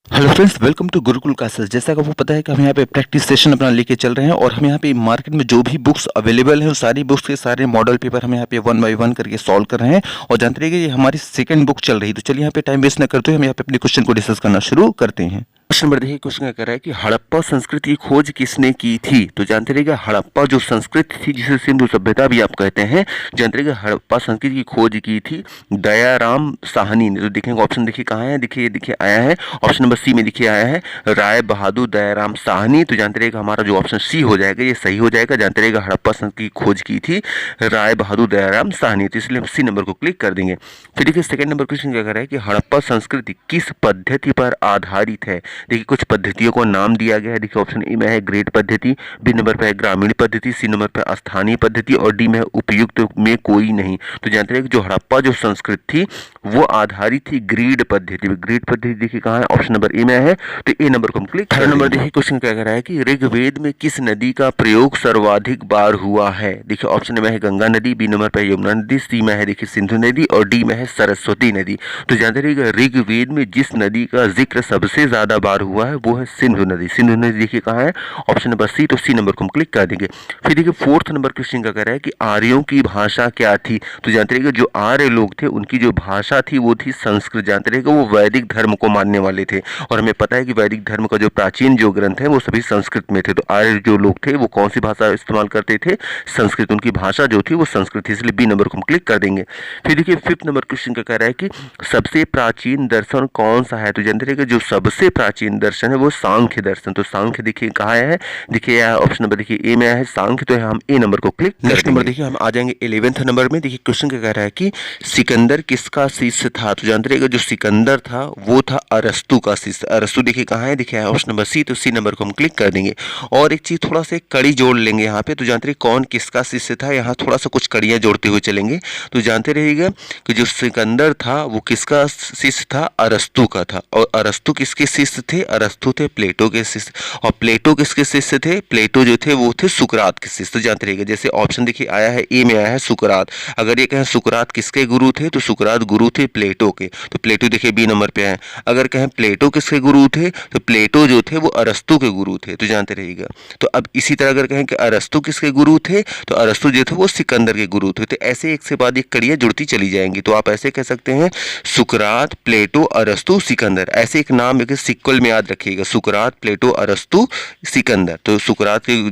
Hello friends, welcome to Gurukul classes. जैसा कि आपको पता है कि हम यहाँ पे प्रैक्टिस सेशन अपना लेके चल रहे हैं और हम यहाँ पे मार्केट में जो भी बुक्स अवेलेबल हैं, उस सारी बुक्स के सारे मॉडल पेपर हम यहाँ पे वन बाय वन करके सॉल्व कर रहे हैं। और जानते रहिए कि ये हमारी सेकंड बुक चल रही है। तो चलिए यहाँ पे टाइम वेस्ट न करते हुए हम यहाँ पे अपने क्वेश्चन को डिस्कस करना शुरू करते हैं। क्वेश्चन नंबर देखिए, क्वेश्चन क्या कर रहा है कि हड़प्पा संस्कृति की खोज किसने की थी। तो जानते रहिएगा हड़प्पा जो संस्कृति थी, जिसे सिंधु सभ्यता भी आप कहते हैं, जानते रहिएगा हड़प्पा संस्कृति की खोज की थी दयाराम साहनी ने। तो देखेंगे ऑप्शन देखिए कहाँ है, देखिए देखिए आया है ऑप्शन नंबर सी में, देखिए आया है राय बहादुर दयाराम साहनी। तो जानते रहिएगा हमारा जो ऑप्शन सी हो जाएगा ये सही हो जाएगा। जानते रहिएगा हड़प्पा संस्कृति की खोज की थी राय बहादुर दयाराम साहनी, तो इसलिए हम सी नंबर को क्लिक कर देंगे। फिर देखिए सेकंड नंबर क्वेश्चन क्या कर रहा है कि हड़प्पा संस्कृति किस पद्धति पर आधारित है। देखिए कुछ पद्धतियों को नाम दिया गया है। देखिए ऑप्शन ए में है ग्रेड पद्धति, बी नंबर पर है ग्रामीण पद्धति, सी नंबर पर स्थानीय पद्धति और डी में है उपयुक्त में कोई नहीं। तो जानते हैं कि जो हड़प्पा जो संस्कृति थी वो आधारित थी ग्रीड पद्धति में। ग्रीड पद्धति देखिए कहाँ है, ऑप्शन नंबर ए में है, तो ए नंबर को हम क्लिक कर। नंबर देखिए क्वेश्चन क्या कर रहा है कि ऋग्वेद में किस नदी का प्रयोग सर्वाधिक बार हुआ है। देखिए ऑप्शन में है गंगा नदी, बी नंबर पर यमुना नदी, सी में है देखिए सिंधु नदी और डी में है सरस्वती नदी। तो जानते रहिएगा ऋग्वेद में जिस नदी का जिक्र सबसे ज्यादा बार हुआ है वो है सिंधु नदी। सिंधु नदी देखिए कहाँ है, ऑप्शन नंबर सी, तो सी नंबर को हम क्लिक कर देंगे। फिर देखिए फोर्थ नंबर क्वेश्चन क्या कर रहा है कि आर्यों की भाषा क्या थी। तो जानते रहिएगा जो आर्य लोग थे उनकी जो भाषा थी वो थी संस्कृत। जानते रहिएगा वो वैदिक धर्म को मानने वाले थे और हमें पता है कि वैदिक धर्म का जो प्राचीन जो ग्रंथ है वो सभी संस्कृत में थे। तो आर्य जो लोग थे वो कौन सी भाषा इस्तेमाल करते थे, संस्कृत। उनकी भाषा जो थी वो संस्कृत थी, इसलिए बी नंबर को हम क्लिक कर देंगे। फिर देखिए फिफ्थ नंबर क्वेश्चन क्या कह रहा है कि सबसे प्राचीन दर्शन कौन सा है। तो जानते रहिएगा जो सबसे प्राचीन दर्शन है वो सांख्य दर्शन। तो सांख्य देखिए कहाँ है, देखिए ऑप्शन नंबर देखिए ए में है सांख्य, तो हम ए नंबर को क्लिक। नेक्स्ट नंबर देखिए हम आ जाएंगे 11th नंबर में। देखिए क्वेश्चन क्या कह रहा है कि सिकंदर किसका शिष्य था। तो जानते रहिएगा जो सिकंदर था वो था अरस्तु का शिष्य। अरस्तु देखिए कहाँ है, देखिए ऑप्शन नंबर सी, तो सी नंबर को हम क्लिक कर देंगे। और एक चीज थोड़ा सा कड़ी जोड़ लेंगे यहाँ पे। तो जानते रहिए कौन किसका शिष्य था, यहाँ थोड़ा सा कुछ कड़ियां जोड़ते हुए चलेंगे। तो जानते रहिएगा कि जो सिकंदर था वो किसका शिष्य था, अरस्तु का था। और अरस्तु किसके शिष्य थे, अरस्तु थे प्लेटो के शिष्य। और प्लेटो किसके शिष्य थे, प्लेटो जो थे वो थे सुकरात के शिष्य। तो जानते रहिएगा जैसे ऑप्शन देखिए आया है ए में आया है सुकरात। अगर ये कहें सुकरात किसके गुरु थे तो सुकरात गुरु थे प्लेटो के, तो प्लेटो देखिए बी नंबर पे है। अगर कहें प्लेटो किसके गुरु थे तो प्लेटो जो थे वो अरस्तु के गुरु थे, तो जानते रहिएगा। तो अब इसी तरह अगर कहें कि अरस्तु किसके गुरु थे तो अरस्तु जो थे वो सिकंदर के गुरु थे। तो ऐसे एक से बाद एक कड़ियां जुड़ती चली जाएंगी। तो आप ऐसे कह सकते हैं सुकरात प्लेटो अरस्तु सिकंदर, ऐसे एक नाम एक सिक्वल में याद रखिएगा, सुकरात प्लेटो अरस्तु सिकंदर। तो सुकरात के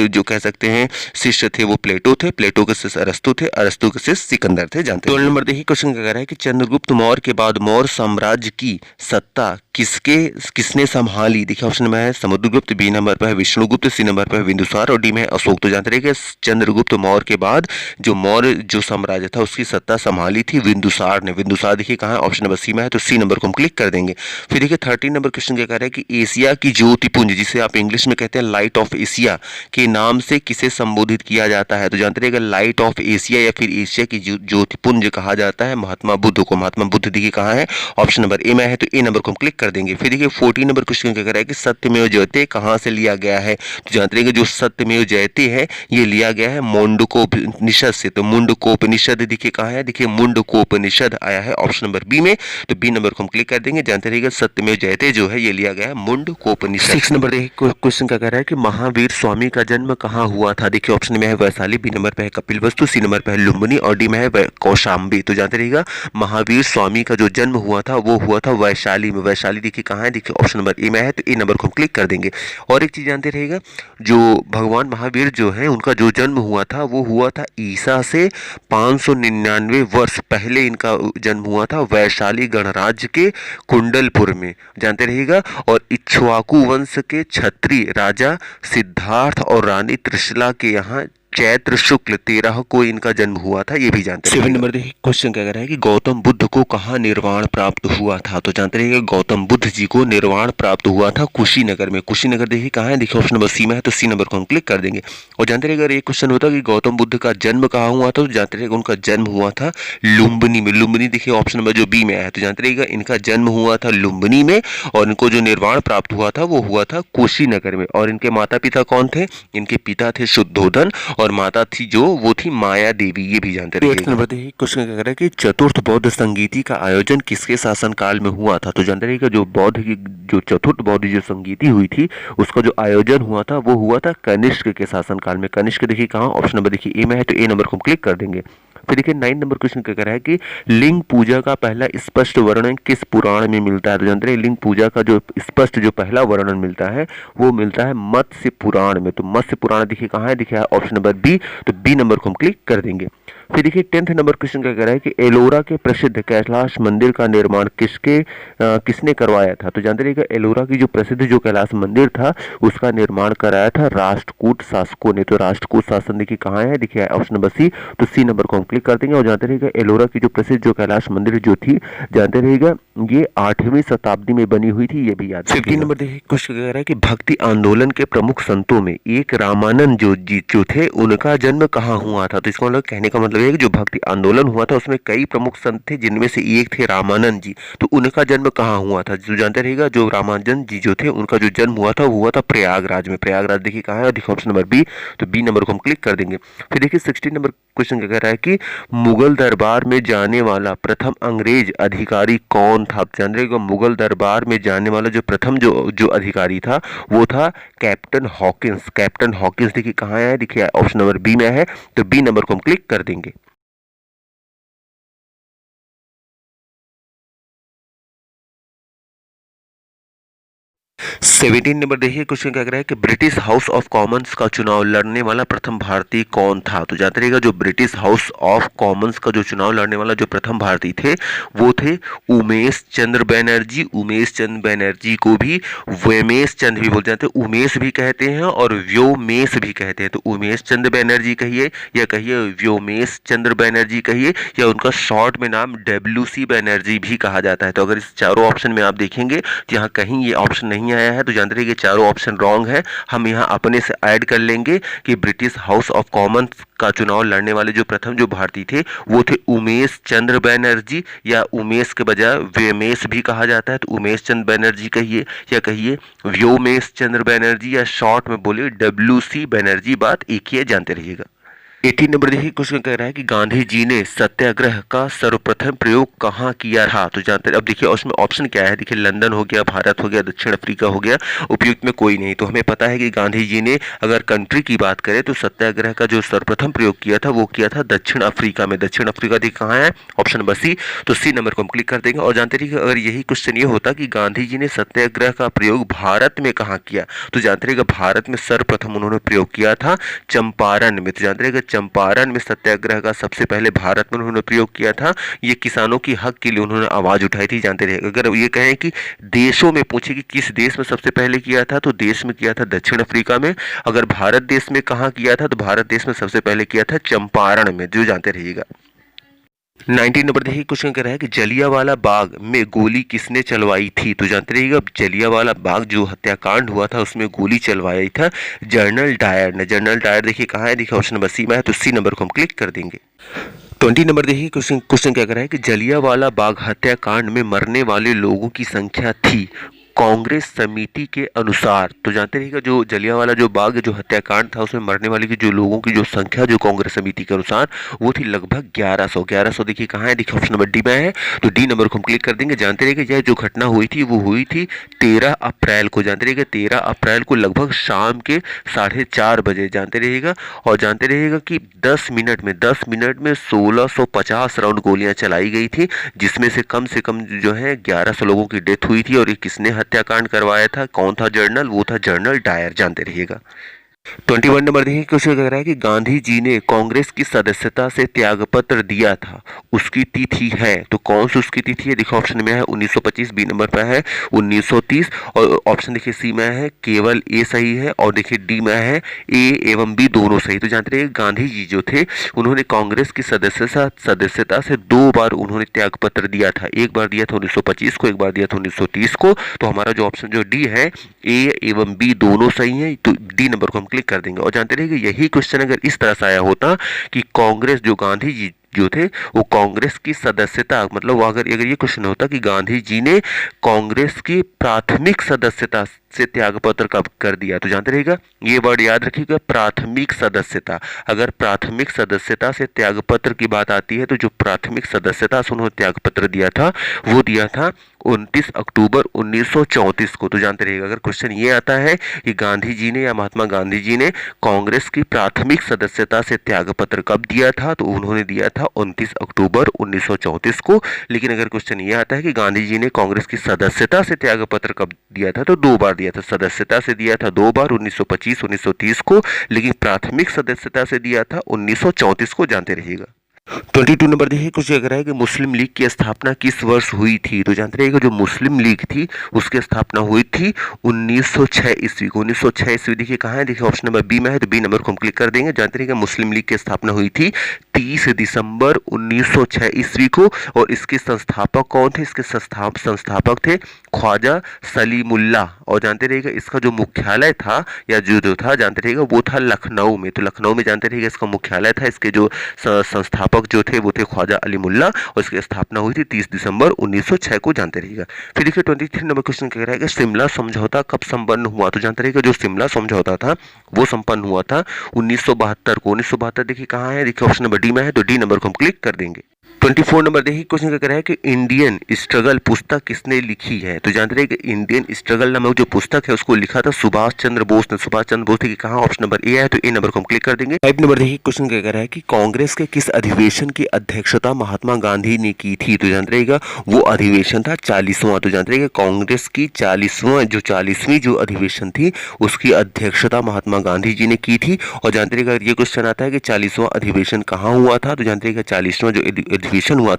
जो कह सकते हैं शिष्य थे वो प्लेटो थे, प्लेटो के शिष्य अरस्तु थे, अरस्तु के शिष्य सिकंदर थे। जानते हैं। 12 नंबर देखिए क्वेश्चन क्या कह रहा है कि चंद्रगुप्त मौर्य के बाद मौर्य साम्राज्य की सत्ता किसने संभाली। देखिए ऑप्शन में है समुद्रगुप्त, बी नंबर पर है विष्णुगुप्त, सी नंबर पर है बिंदुसार और डी में है अशोक। तो जानते रहिए चंद्रगुप्त मौर्य के बाद जो मौर्य जो साम्राज्य था उसकी सत्ता संभाली थी बिंदुसार ने। बिंदुसार देखिए कहाँ है, ऑप्शन नंबर सी में है, तो सी नंबर को हम क्लिक कर देंगे। फिर देखिए 13 नंबर क्वेश्चन क्या कह रहा है कि एशिया की ज्योतिपुंज, जिसे आप इंग्लिश में कहते हैं लाइट ऑफ एशिया, के नाम से किसे संबोधित किया जाता है। तो जानते रहिएगा लाइट ऑफ एशिया या फिर एशिया की ज्योतिपुंज कहा जाता है महात्मा बुद्ध को। महात्मा बुद्ध देखिए कहाँ है, ऑप्शन नंबर ए में है, तो ए नंबर को हम क्लिक कर देंगे। फिर देखिए 14 नंबर क्वेश्चन क्या कह रहा है कि सत्यमेव जयते कहाँ से लिया गया है। तो जानते रहिएगा जो सत्यमेव जयते है ये लिया गया है मुंडकोपनिषद से। तो मुंडकोपनिषद देखिए कहाँ है, देखिए मुंडकोपनिषद आया है ऑप्शन नंबर बी में, तो बी नंबर को हम क्लिक कर देंगे। जानते रहिएगा सत्यमेव जयते जो है ये लिया गया है मुंडकोपनिषद। 6 नंबर देखिए क्वेश्चन क्या कह रहा है कि महावीर स्वामी का जन्म कहाँ हुआ था। देखिए ऑप्शन में है वैशाली, बी नंबर पे है कपिलवस्तु, सी नंबर पे है लुम्बिनी और डी में है कौशाम्बी। तो जानते रहिएगा महावीर स्वामी का जो जन्म हुआ था वो हुआ था वैशाली में। वैशाली देखिए कहाँ है, देखिए ऑप्शन नंबर ए में है, तो ए नंबर को हम क्लिक कर देंगे। और एक चीज जानते रहिएगा जो भगवान महावीर जो है उनका जो जन्म हुआ था वो हुआ था ईसा से 599 वर्ष पहले इनका जन्म हुआ था वैशाली गणराज्य के कुंडलपुर में। जानते रहिएगा। और इक्ष्वाकु वंश के क्षत्रिय राजा सिद्धार्थ और रानी त्रिशला के यहाँ चैत्र शुक्ल 13 को इनका जन्म हुआ था, ये भी जानते हैं। 7 नंबर देखिए क्वेश्चन क्या कह रहा है कि गौतम बुद्ध को कहाँ निर्वाण प्राप्त हुआ था। तो जानते रहिएगा गौतम बुद्ध जी को निर्वाण प्राप्त हुआ था कुशीनगर में। कुशीनगर देखिए कहाँ है, देखिए ऑप्शन नंबर सी में है, तो सी नंबर को हम क्लिक कर देंगे। और जानते रहिएगा अगर एक क्वेश्चन होता कि गौतम बुद्ध का जन्म कहाँ हुआ था, तो जानते रहिएगा उनका जन्म हुआ था लुम्बिनी में। लुम्बिनी देखिए ऑप्शन नंबर जो बी में आया है, तो जानते रहिएगा इनका जन्म हुआ था लुम्बिनी में और इनको जो निर्वाण प्राप्त हुआ था वो हुआ था कुशीनगर में। और इनके माता पिता कौन थे, इनके पिता थे शुद्धोधन और माता थी जो वो थी माया देवी, ये भी जानते रहिए। नंबर देखिए क्वेश्चन क्या कह रहा है कि चतुर्थ बौद्ध संगीति का आयोजन किसके शासनकाल में हुआ था? तो जानते रहिएगा जो बौद्ध की जो चतुर्थ बौद्ध जो संगीति हुई थी उसका जो आयोजन हुआ था वो हुआ था कनिष्क के शासनकाल में। कनिष्क देखिए कहाँ, ऑप्शन नंबर देखिए ए में है, तो ए नंबर को हम क्लिक कर देंगे। फिर देखिए 9 नंबर क्वेश्चन क्या कह रहा है कि लिंग पूजा का पहला स्पष्ट वर्णन किस पुराण में मिलता है? तो जानते हैं लिंग पूजा का जो स्पष्ट जो पहला वर्णन मिलता है वो मिलता है मत्स्य पुराण में। तो मत्स्य पुराण देखिए कहाँ है, देखिए ऑप्शन नंबर बी, तो बी नंबर को हम क्लिक कर देंगे। फिर देखिए 10th नंबर क्वेश्चन क्या कह रहा है कि एलोरा के प्रसिद्ध कैलाश मंदिर का निर्माण किसने करवाया था? तो जानते रहिएगा एलोरा की जो प्रसिद्ध जो कैलाश मंदिर था उसका निर्माण कराया था राष्ट्रकूट शासकों ने। तो राष्ट्रकूट शासन देखिए कहाँ है, देखिए ऑप्शन नंबर सी, तो सी नंबर को हम क्लिक कर देंगे। और जानते रहिएगा एलोरा की जो प्रसिद्ध जो कैलाश मंदिर जो थी, जानते रहिएगा ये 8वीं शताब्दी में बनी हुई थी, ये भी याद। 15 नंबर देखिए क्वेश्चन कह रहा है कि भक्ति आंदोलन के प्रमुख संतों में एक रामानंद जो थे उनका जन्म कहाँ हुआ था? तो इसका मतलब कहने का मतलब है कि जो भक्ति आंदोलन हुआ था उसमें कई प्रमुख संत थे जिनमें से एक थे रामानंद जी। तो उनका जन्म कहाँ हुआ था? जो जानते रहिएगा जो रामानंद जी जो थे उनका जो जन्म हुआ था वो हुआ था प्रयागराज में। प्रयागराज देखिए कहाँ है, देखिए ऑप्शन नंबर बी, तो बी नंबर को हम क्लिक कर देंगे। फिर देखिए 16 नंबर क्वेश्चन क्या कह रहा है कि मुगल दरबार में जाने वाला प्रथम अंग्रेज अधिकारी कौन था? जान रहे मुगल दरबार में जाने वाला जो प्रथम जो अधिकारी था वो था कैप्टन हॉकिंस। कैप्टन हॉकिंस देखिए कहाँ है, देखिए ऑप्शन नंबर बी में है, तो बी नंबर को हम क्लिक कर देंगे। 17 नंबर देखिए क्वेश्चन क्या कह रहा है कि ब्रिटिश हाउस ऑफ कॉमन्स का चुनाव लड़ने वाला प्रथम भारतीय कौन था? तो जानते रहिएगा जो ब्रिटिश हाउस ऑफ कॉमन्स का जो चुनाव लड़ने वाला जो प्रथम भारतीय थे वो थे उमेश चंद्र बैनर्जी। उमेश चंद्र बैनर्जी को भी व्योमेश चंद्र भी बोलते हैं, उमेश भी कहते हैं और व्योमेश भी कहते हैं। तो उमेश चंद्र बैनर्जी कहिए या कहिए व्योमेश चंद्र बैनर्जी कहिए या उनका शॉर्ट में नाम WC बैनर्जी भी कहा जाता है। तो अगर इस चारों ऑप्शन में आप देखेंगे तो यहाँ कहीं ये ऑप्शन नहीं आया है, तो जानते रहिए कि चारों ऑप्शन रॉन्ग है। हम यहाँ अपने से ऐड कर लेंगे कि ब्रिटिश हाउस ऑफ कॉमन्स का चुनाव लड़ने वाले जो प्रथम जो भारतीय थे वो थे उमेश चंद्र बैनर्जी, या उमेश के बजाय व्योमेश भी कहा जाता है, तो उमेश चंद्र बैनर्जी कहिए या कहिए व्योमेश चंद्र बैनर्जी या शॉर्ट में बोलिए WC बैनर्जी, बात एक ही है, जानते रहिएगा। 18 नंबर देखिए क्वेश्चन कह रहा है कि गांधी जी ने सत्याग्रह का सर्वप्रथम प्रयोग कहाँ किया था? तो जानते हैं, अब देखिए उसमें ऑप्शन क्या है, देखिए लंदन हो गया, भारत हो गया, दक्षिण अफ्रीका हो गया, उपयुक्त में कोई नहीं। तो हमें पता है कि गांधी जी ने अगर कंट्री की बात करें तो सत्याग्रह का जो सर्वप्रथम प्रयोग किया था वो किया था दक्षिण अफ्रीका में। दक्षिण अफ्रीका देखिए कहाँ है, ऑप्शन नंबर सी, तो सी नंबर को हम क्लिक कर देंगे। और जानते रहिए अगर यही क्वेश्चन ये होता कि गांधी जी ने सत्याग्रह का प्रयोग भारत में कहाँ किया, तो जानते रहिएगा भारत में सर्वप्रथम उन्होंने प्रयोग किया था चंपारण में। तो जानते रहिएगा चंपारण में सत्याग्रह का सबसे पहले भारत में उन्होंने प्रयोग किया था। ये किसानों की हक के लिए उन्होंने आवाज उठाई थी, जानते रहिएगा। अगर ये कहें कि देशों में पूछे कि किस देश में सबसे पहले किया था, तो देश में किया था दक्षिण अफ्रीका में। अगर भारत देश में कहाँ किया था, तो भारत देश में सबसे पहले किया था चंपारण में, जो जानते रहिएगा। 19 नंबर देखिए क्वेश्चन कह रहा है कि जलियांवाला बाग में गोली किसने चलवाई थी? तो जानते रहिएगा जलियांवाला बाग जो हत्याकांड हुआ था उसमें गोली चलवाई था जनरल डायर ने। जनरल डायर देखिए कहाँ है, देखिए ऑप्शन नंबर सी में है, तो सी नंबर को हम क्लिक कर देंगे। 20 नंबर देखिए क्वेश्चन क्या कर रहा है कि जलियांवाला बाग हत्याकांड में मरने वाले लोगों की संख्या थी कांग्रेस समिति के अनुसार। तो जानते रहिएगा जो जलियांवाला जो बाग जो हत्याकांड था उसमें मरने वाले की जो लोगों की जो संख्या जो कांग्रेस समिति के अनुसार वो थी लगभग 1100। देखिए कहाँ है, देखिए ऑप्शन नंबर डी में है, तो डी नंबर को हम क्लिक कर देंगे। जानते रहिएगा यह जो घटना हुई थी वो हुई थी 13 अप्रैल को। जानते रहिएगा 13 अप्रैल को लगभग शाम के 4:30 बजे, जानते रहिएगा। और जानते रहिएगा कि 10 मिनट में 1650 राउंड गोलियां चलाई गई थी, जिसमें से कम जो है 1100 लोगों की डेथ हुई थी। और ये किसने हत्याकांड करवाया था, कौन था जनरल, वो था जनरल डायर, जानते रहिएगा। 21 नंबर देखिए क्वेश्चन कह रहा है कि गांधी जी ने कांग्रेस की सदस्यता से त्यागपत्र दिया था, उसकी तिथि है, तो कौन सी उसकी तिथि है? देखिए ऑप्शन में है 1925, बी नंबर पर है 1930, और ऑप्शन देखिए सी में है केवल ए सही है, और देखिए डी में है ए एवं बी दोनों सही। तो जानते रहिए गांधी जी जो थे उन्होंने कांग्रेस की सदस्यता से 2 बार उन्होंने त्यागपत्र दिया था। एक बार दिया था 1925 को, एक बार दिया था 1930 को। तो हमारा जो ऑप्शन जो डी है ए एवं बी दोनों सही है, तो डी नंबर को हम क्लिक कर देंगे। और जानते रहिए कि यही क्वेश्चन अगर इस तरह से आया होता कि कांग्रेस जो गांधी जी जो थे वो कांग्रेस की सदस्यता, मतलब अगर अगर ये क्वेश्चन होता कि गांधी जी ने कांग्रेस की प्राथमिक सदस्यता से त्यागपत्र कब कर दिया, तो जानते रहिएगा ये वर्ड याद रखिएगा, प्राथमिक सदस्यता। अगर प्राथमिक सदस्यता से त्यागपत्र की बात आती है तो जो प्राथमिक सदस्यता से उन्होंने त्यागपत्र दिया था वो दिया था 29 अक्टूबर 1934 को। तो जानते रहिएगा अगर क्वेश्चन ये आता है कि गांधी जी ने या महात्मा गांधी जी ने कांग्रेस की प्राथमिक सदस्यता से त्यागपत्र कब दिया था, तो उन्होंने दिया था 29 अक्टूबर 1934 को। लेकिन अगर क्वेश्चन ये आता है कि गांधी जी ने कांग्रेस की सदस्यता से त्यागपत्र कब दिया था, तो 2 बार दिया था। सदस्यता से दिया था 2 बार, 1925 1930 को, लेकिन प्राथमिक सदस्यता से दिया था 1934 को, जानते रहिएगा। 22 नंबर देखिए, कुछ कह रहा है कि मुस्लिम लीग की स्थापना किस वर्ष हुई थी, तो जानते रहिएगा जो मुस्लिम लीग थी उसकी स्थापना हुई थी 1906 ईस्वी को। 1906 ईस्वी देखिए कहाँ है, देखिए ऑप्शन नंबर बी में है, तो बी नंबर को हम क्लिक कर देंगे। जानते रहिएगा मुस्लिम लीग की स्थापना हुई थी 30 दिसंबर 1906 ईस्वी को। और इसके संस्थापक कौन थे, इसके संस्थापक थे ख्वाजा सलीमुल्लाह। और जानते रहिएगा इसका जो मुख्यालय था या जो था जानते रहिएगा वो था लखनऊ में। तो लखनऊ में जानते रहिएगा इसका मुख्यालय था। इसके जो संस्थापक जो थे वो थे ख्वाजा अलीमुल्ला और इसकी स्थापना हुई थी 30 दिसंबर 1906 को, जानते रहिएगा। फिर देखिए 23 नंबर क्वेश्चन कह रहा है कि शिमला समझौता कब संपन्न हुआ, तो जानते रहिएगा जो शिमला समझौता था वो संपन्न हुआ था 1972 को। 1972 देखिए कहाँ है, देखिए ऑप्शन नंबर डी में है, तो डी नंबर को हम क्लिक कर देंगे। 24 नंबर देखिए क्वेश्चन कह रहा है कि इंडियन स्ट्रगल पुस्तक किसने लिखी है, तो जानते रहिए कि इंडियन स्ट्रगल नामक जो पुस्तक है उसको लिखा था सुभाष चंद्र बोस ने। सुभाष चंद्र बोस देखिए कहाँ, ऑप्शन नंबर ए है, तो ए नंबर को हम क्लिक कर देंगे। 5 नंबर देखिए क्वेश्चन कह रहा है कि कांग्रेस के किस अधिवेशन की अध्यक्षता महात्मा गांधी ने की थी, तो जानते रहिएगा वो अधिवेशन था 40वां। तो जानते रहिएगा कांग्रेस की 40वीं जो अधिवेशन थी उसकी अध्यक्षता महात्मा गांधी जी ने की थी। और जानते रहिएगा ये क्वेश्चन आता है कि 40वां अधिवेशन कहाँ हुआ था, तो जानते रहिएगा 40वां जो अधिवेशन हुआ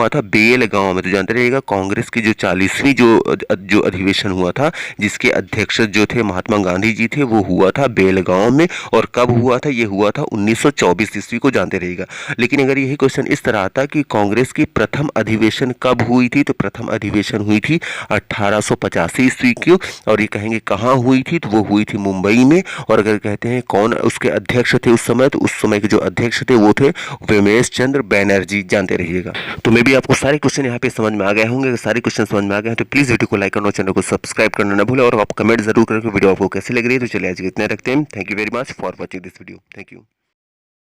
था बेलगांव में। तो जानते रहिएगा कांग्रेस की जो 40वीं जो अधिवेशन हुआ था जिसके अध्यक्ष जो थे महात्मा गांधी जी थे वो हुआ था बेलगांव में। और कब हुआ था, ये हुआ था 1924 ईस्वी को, जानते रहिएगा। लेकिन अगर यही क्वेश्चन इस तरह आता कि कांग्रेस की प्रथम अधिवेशन कब हुई थी, तो प्रथम अधिवेशन हुई थी 1885 ईस्वी की। और ये कहेंगे कहाँ हुई थी, तो वो हुई थी मुंबई में। और अगर कहते हैं कौन उसके अध्यक्ष थे उस समय, तो उस समय के जो अध्यक्ष थे वो थे विमेश चंद्र बैनर्जी, जानते रहिएगा। तो मे भी आपको सारे क्वेश्चन यहाँ पे समझ में आ गए होंगे। अगर सारे क्वेश्चन समझ में आ गए हैं तो प्लीज वीडियो को लाइक करना, चैनल को सब्सक्राइब करना ना भूलें और आप कमेंट जरूर करें कि वीडियो आपको कैसे लग रही है। तो चलिए आज इतना रखते हैं। Thank you very much for watching this video. Thank you.